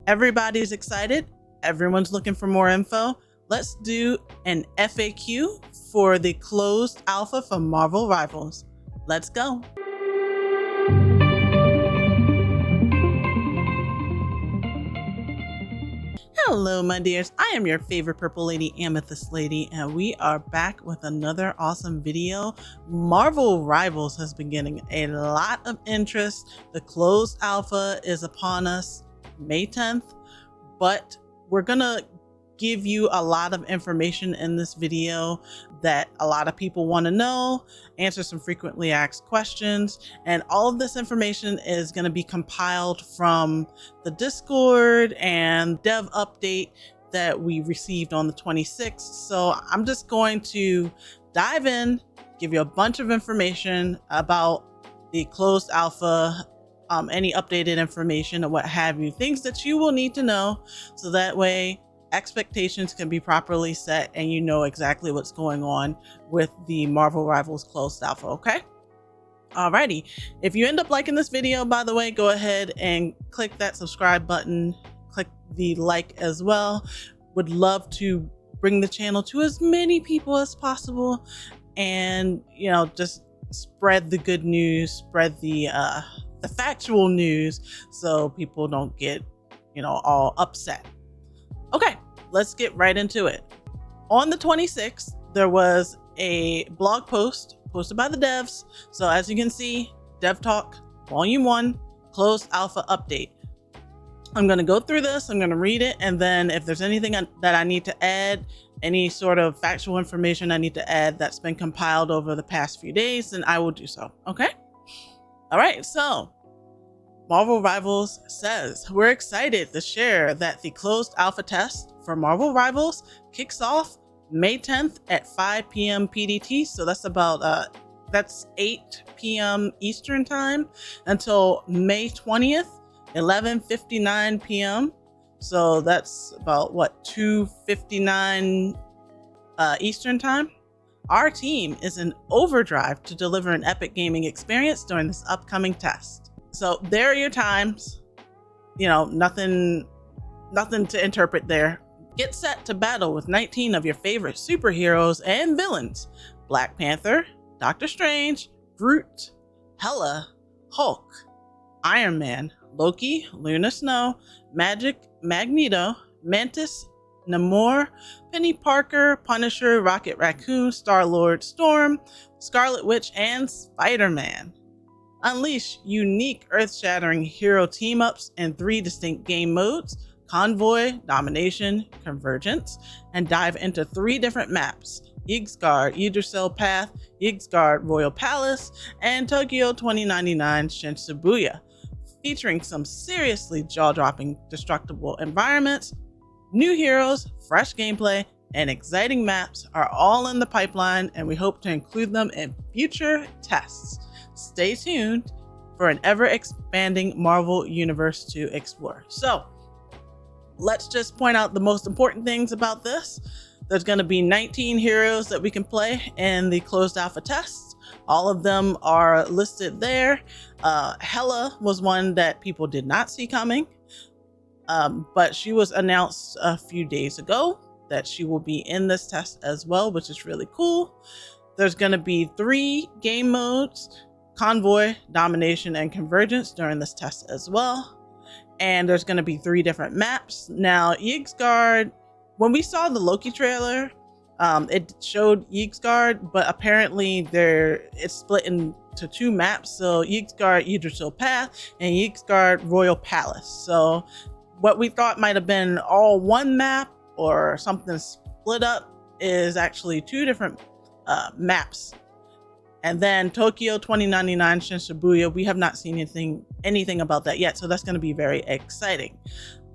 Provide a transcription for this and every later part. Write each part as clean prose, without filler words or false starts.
Everybody's excited. Everyone's looking for more info. Let's do an FAQ for the closed alpha for Marvel Rivals. Let's go. Hello, my dears. I am your favorite purple lady, AmethystLady, and we are back with another awesome video. Marvel Rivals has been getting a lot of interest. The closed alpha is upon us May 10th, but we're gonna give you a lot of information in this video that a lot of people want to know, answer some frequently asked questions, and all of this information is going to be compiled from the Discord and dev update that we received on the 26th. So I'm just going to dive in, give you a bunch of information about the closed alpha, any updated information or what have you, things that you will need to know, so that way expectations can be properly set and you know exactly what's going on with the Marvel Rivals closed alpha, okay? Alrighty, if you end up liking this video, by the way, go ahead and click that subscribe button, click the like as well. Would love to bring the channel to as many people as possible and, you know, just spread the good news, spread the factual news so people don't get, you know, all upset. Okay, let's get right into it. On the 26th, there was a blog post posted by the devs. So as you can see, Dev Talk Volume 1 Closed Alpha Update. I'm going to go through this, I'm going to read it, and then if there's anything that I need to add, any sort of factual information I need to add that's been compiled over the past few days, then I will do so, okay? All right, so Marvel Rivals says, we're excited to share that the closed alpha test for Marvel Rivals kicks off May 10th at 5 p.m. PDT. So that's about, that's 8 p.m. Eastern time until May 20th, 11:59 p.m. So that's about what, 2:59 Eastern time. Our team is in overdrive to deliver an epic gaming experience during this upcoming test. So there are your times, you know, nothing to interpret there. Get set to battle with 19 of your favorite superheroes and villains: Black Panther, Doctor Strange, Groot, Hela, Hulk, Iron Man, Loki, Luna Snow, Magneto, Mantis, Namor, Penny Parker, Punisher, Rocket Raccoon, Star-Lord, Storm, Scarlet Witch, and Spider-Man. Unleash unique earth-shattering hero team-ups in 3 distinct game modes: Convoy, Domination, Convergence, and dive into 3 different maps: Yggdrasil Yggdrasil Path, Yggdrasil Royal Palace, and Tokyo 2099 Shibuya, featuring some seriously jaw-dropping destructible environments. New heroes, fresh gameplay, and exciting maps are all in the pipeline, and we hope to include them in future tests. Stay tuned for an ever-expanding Marvel universe to explore. So let's just point out the most important things about this. There's going to be 19 heroes that we can play in the closed alpha tests. All of them are listed there. Hela was one that people did not see coming, but she was announced a few days ago that she will be in this test as well, which is really cool. There's going to be 3 game modes: Convoy, Domination, and Convergence during this test as well. And there's going to be 3 different maps. Now, Yggdrasil, when we saw the Loki trailer, it showed Yggdrasil, but apparently it's split into 2 maps. So Yggdrasil Yggdrasil Path and Yggdrasil Royal Palace. So what we thought might have been all one map or something split up is actually 2 different maps. And then Tokyo 2099 Shibuya, we have not seen anything about that yet, so that's going to be very exciting.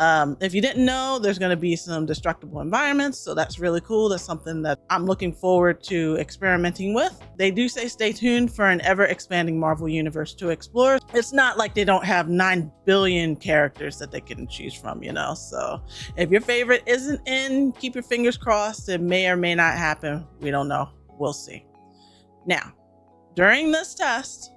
If you didn't know, there's going to be some destructible environments, so that's really cool. That's something that I'm looking forward to experimenting with. They do say stay tuned for an ever-expanding Marvel universe to explore. It's not like they don't have 9 billion characters that they can choose from, you know? So if your favorite isn't in, keep your fingers crossed. It may or may not happen. We don't know. We'll see. Now, during this test,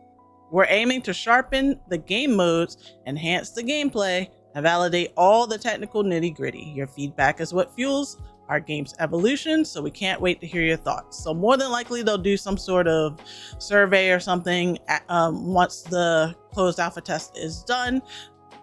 we're aiming to sharpen the game modes, enhance the gameplay, and validate all the technical nitty-gritty. Your feedback is what fuels our game's evolution, so we can't wait to hear your thoughts. So more than likely they'll do some sort of survey or something once the closed alpha test is done.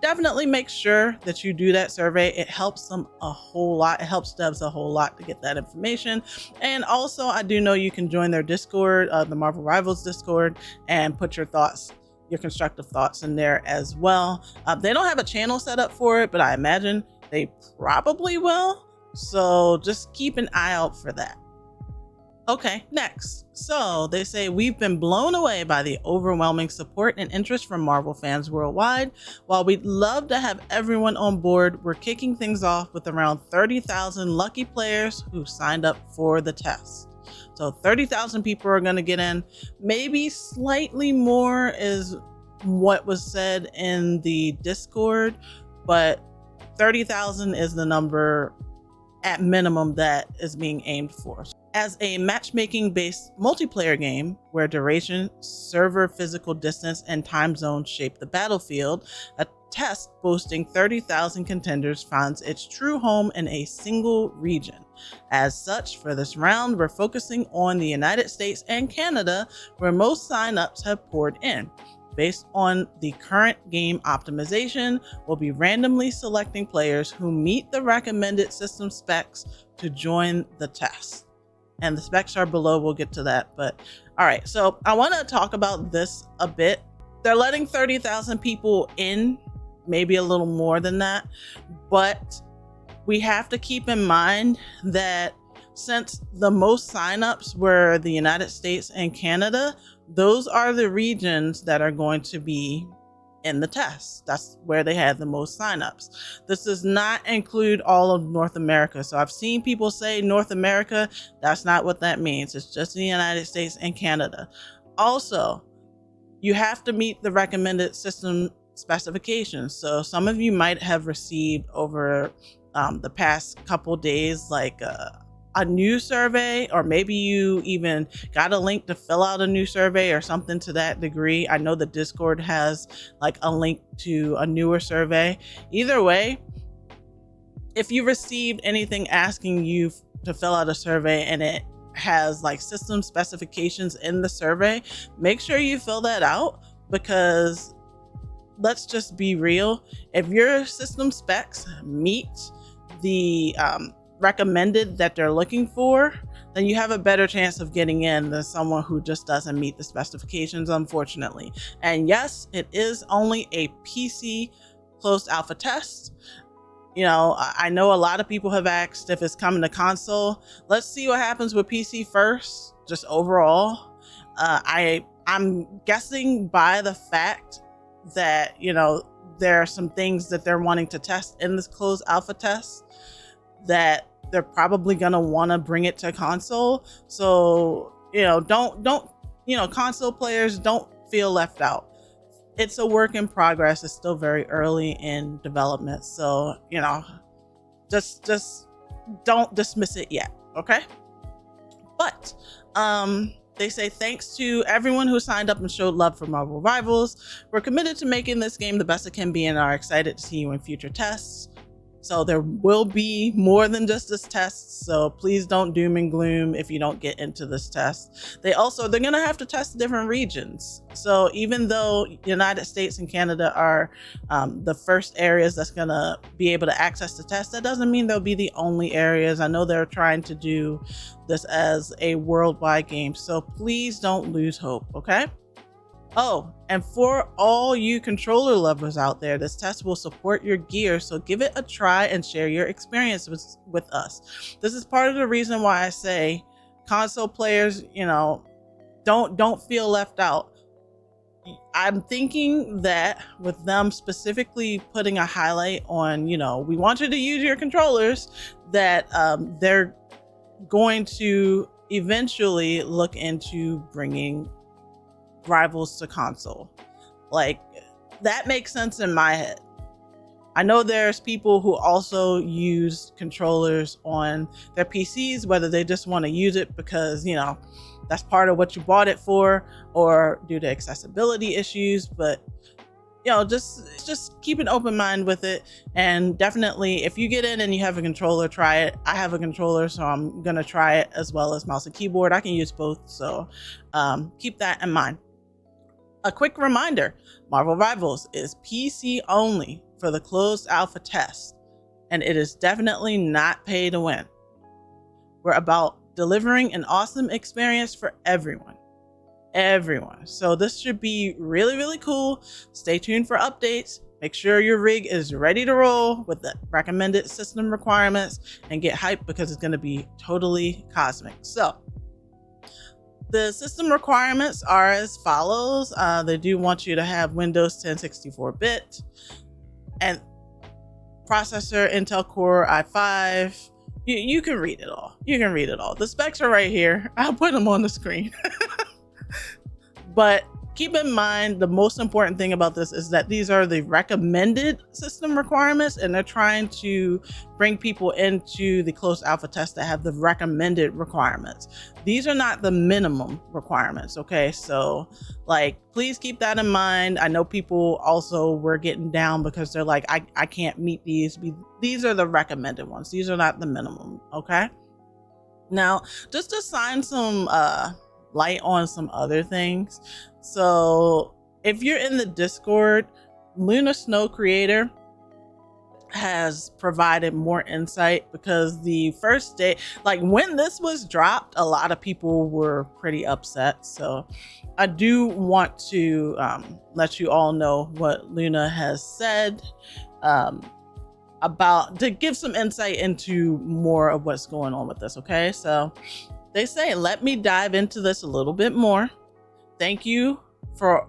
Definitely make sure that you do that survey. It helps them a whole lot. It helps devs a whole lot to get that information. And also, I do know you can join their Discord, the Marvel Rivals Discord, and put your thoughts, your constructive thoughts in there as well. They don't have a channel set up for it, but I imagine they probably will. So just keep an eye out for that. Okay, next. So they say, we've been blown away by the overwhelming support and interest from Marvel fans worldwide. While we'd love to have everyone on board, we're kicking things off with around 30,000 lucky players who signed up for the test. So 30,000 people are going to get in. Maybe slightly more is what was said in the Discord, but 30,000 is the number at minimum that is being aimed for. As a matchmaking-based multiplayer game where duration, server physical distance, and time zones shape the battlefield, a test boasting 30,000 contenders finds its true home in a single region. As such, for this round, we're focusing on the United States and Canada, where most signups have poured in. Based on the current game optimization, we'll be randomly selecting players who meet the recommended system specs to join the test. And the specs are below, we'll get to that. But all right, so I want to talk about this a bit. They're letting 30,000 people in, maybe a little more than that, but we have to keep in mind that since the most signups were the United States and Canada, those are the regions that are going to be in the test. That's where they had the most signups. This does not include all of North America. So I've seen people say North America. That's not what that means. It's just the United States and Canada. Also, you have to meet the recommended system specifications. So some of you might have received over the past couple days, like a new survey, or maybe you even got a link to fill out a new survey or something to that degree. I know the Discord has like a link to a newer survey. Either way, if you received anything asking you to fill out a survey and it has like system specifications in the survey, make sure you fill that out, because let's just be real. If your system specs meet the recommended that they're looking for, then you have a better chance of getting in than someone who just doesn't meet the specifications, unfortunately. And yes, it is only a PC closed alpha test. You know, I know a lot of people have asked if it's coming to console. Let's see what happens with PC first, just overall. I'm guessing by the fact that, you know, there are some things that they're wanting to test in this closed alpha test that they're probably gonna want to bring it to console. So, you know, don't console players, don't feel left out. It's a work in progress. It's still very early in development. So, you know, just don't dismiss it yet. Okay. But, they say, thanks to everyone who signed up and showed love for Marvel Rivals. We're committed to making this game the best it can be and are excited to see you in future tests. So there will be more than just this test. So please don't doom and gloom if you don't get into this test. They're going to have to test different regions. So even though United States and Canada are the first areas that's going to be able to access the test, that doesn't mean they'll be the only areas. I know they're trying to do this as a worldwide game. So please don't lose hope, okay? Oh, and for all you controller lovers out there, this test will support your gear, so give it a try and share your experience with us. This is part of the reason why I say console players, you know, don't feel left out. I'm thinking that with them specifically putting a highlight on, you know, we want you to use your controllers, that they're going to eventually look into bringing Rivals to console. Like, that makes sense in my head. I know there's people who also use controllers on their PCs, whether they just want to use it because, you know, that's part of what you bought it for, or due to accessibility issues. But just keep an open mind with it. And definitely, if you get in and you have a controller, try it. I have a controller, so I'm gonna try it, as well as mouse and keyboard. I can use both, so keep that in mind. A quick reminder, Marvel Rivals is PC only for the closed alpha test, and it is definitely not pay to win. We're about delivering an awesome experience for everyone. So this should be really, really cool. Stay tuned for updates. Make sure your rig is ready to roll with the recommended system requirements, and get hyped because it's going to be totally cosmic. So the system requirements are as follows. They do want you to have Windows 10 64-bit and processor Intel Core i5. You can read it all. The specs are right here. I'll put them on the screen. But keep in mind, the most important thing about this is that these are the recommended system requirements, and they're trying to bring people into the closed alpha test that have the recommended requirements. These are not the minimum requirements, okay? So please keep that in mind. I know people also were getting down because they're like, I can't meet these. These are the recommended ones. These are not the minimum, okay? Now, just to shine some light on some other things. So if you're in the Discord, Lunar Snow Creator has provided more insight, because the first day, when this was dropped, a lot of people were pretty upset. So I do want to let you all know what Luna has said about, to give some insight into more of what's going on with this. Okay, so they say, let me dive into this a little bit more. Thank you for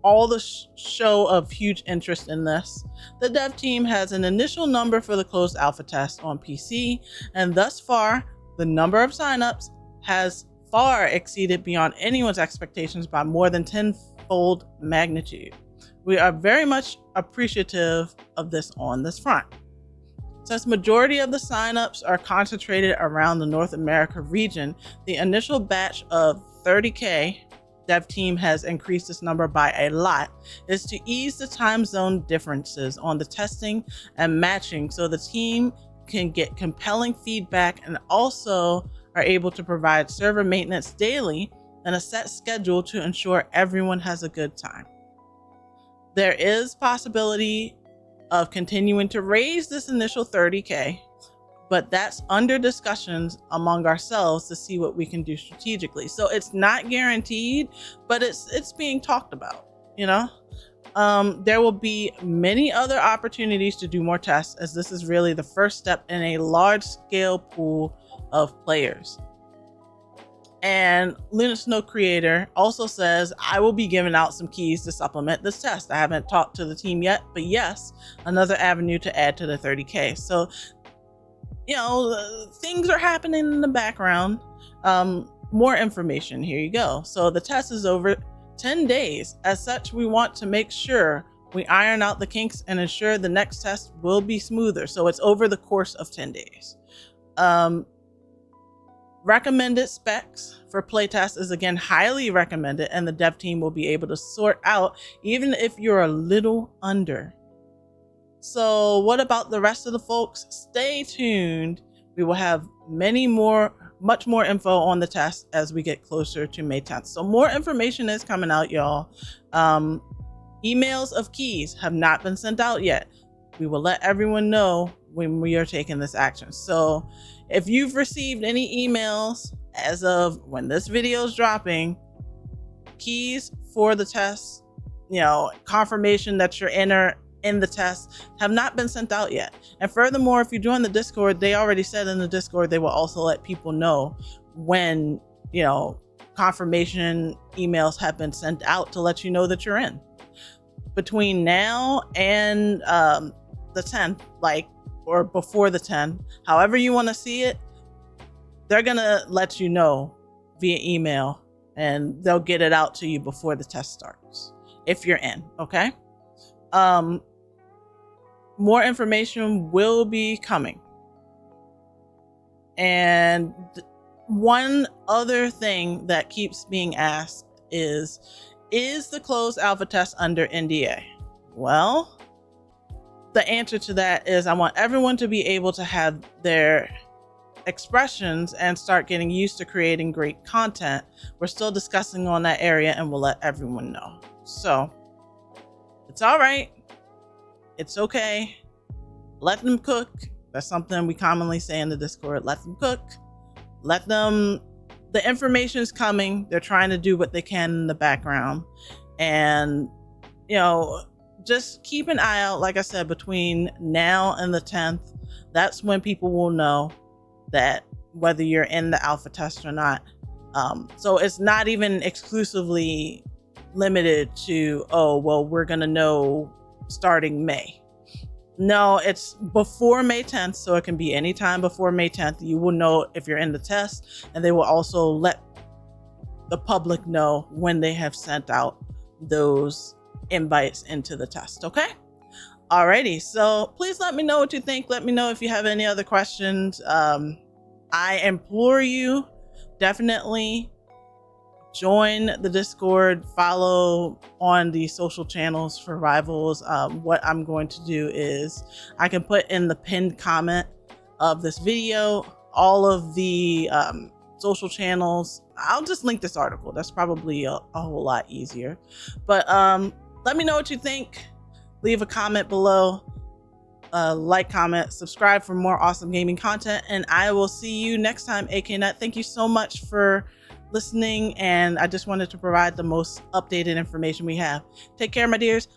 all the show of huge interest in this. The dev team has an initial number for the closed alpha test on PC, and thus far, the number of signups has far exceeded beyond anyone's expectations by more than 10-fold magnitude. We are very much appreciative of this on this front. Since majority of the signups are concentrated around the North America region, the initial batch of 30K, dev team has increased this number by a lot, is to ease the time zone differences on the testing and matching, so the team can get compelling feedback and also are able to provide server maintenance daily and a set schedule to ensure everyone has a good time. There is possibility of continuing to raise this initial 30K, but that's under discussions among ourselves to see what we can do strategically. So it's not guaranteed, but it's being talked about, There will be many other opportunities to do more tests, as this is really the first step in a large scale pool of players. And Lunar Snow Creator also says, I will be giving out some keys to supplement this test. I haven't talked to the team yet, but yes, another avenue to add to the 30K. So, things are happening in the background. More information, here you go. So the test is over 10 days. As such, we want to make sure we iron out the kinks and ensure the next test will be smoother. So it's over the course of 10 days. Recommended specs for playtest is again highly recommended, and the dev team will be able to sort out even if you're a little under. So what about the rest of the folks? Stay tuned. We will have much more info on the test as we get closer to May 10th. So more information is coming out, y'all. Emails of keys have not been sent out yet. We will let everyone know when we are taking this action. So if you've received any emails as of when this video is dropping, keys for the test, confirmation that you're in the test, have not been sent out yet. And furthermore, if you join the Discord, they already said in the Discord they will also let people know when confirmation emails have been sent out to let you know that you're in. Between now and the 10th, or before the 10th, however you want to see it, they're gonna let you know via email, and they'll get it out to you before the test starts if you're in. Okay. More information will be coming. And one other thing that keeps being asked is the closed alpha test under NDA? Well, the answer to that is I want everyone to be able to have their expressions and start getting used to creating great content. We're still discussing on that area and we'll let everyone know. So it's all right. It's okay. Let them cook. That's something we commonly say in the Discord. Let them cook. Let them, the information is coming. They're trying to do what they can in the background. And, you know, just keep an eye out. Like I said, between now and the 10th, that's when people will know that whether you're in the alpha test or not. So it's not even exclusively limited to, oh, well, we're going to know starting May. No, it's before May 10th. So it can be any time before May 10th. You will know if you're in the test, and they will also let the public know when they have sent out those invites into the test. Okay. Alrighty. So please let me know what you think. Let me know if you have any other questions. I implore you, definitely join the Discord, follow on the social channels for Rivals. What I'm going to do is I can put in the pinned comment of this video all of the social channels. I'll just link this article. That's probably a whole lot easier. But let me know what you think. Leave a comment below. Like, comment, subscribe for more awesome gaming content, and I will see you next time, AKNet. Thank you so much for listening, and I just wanted to provide the most updated information we have. Take care, my dears.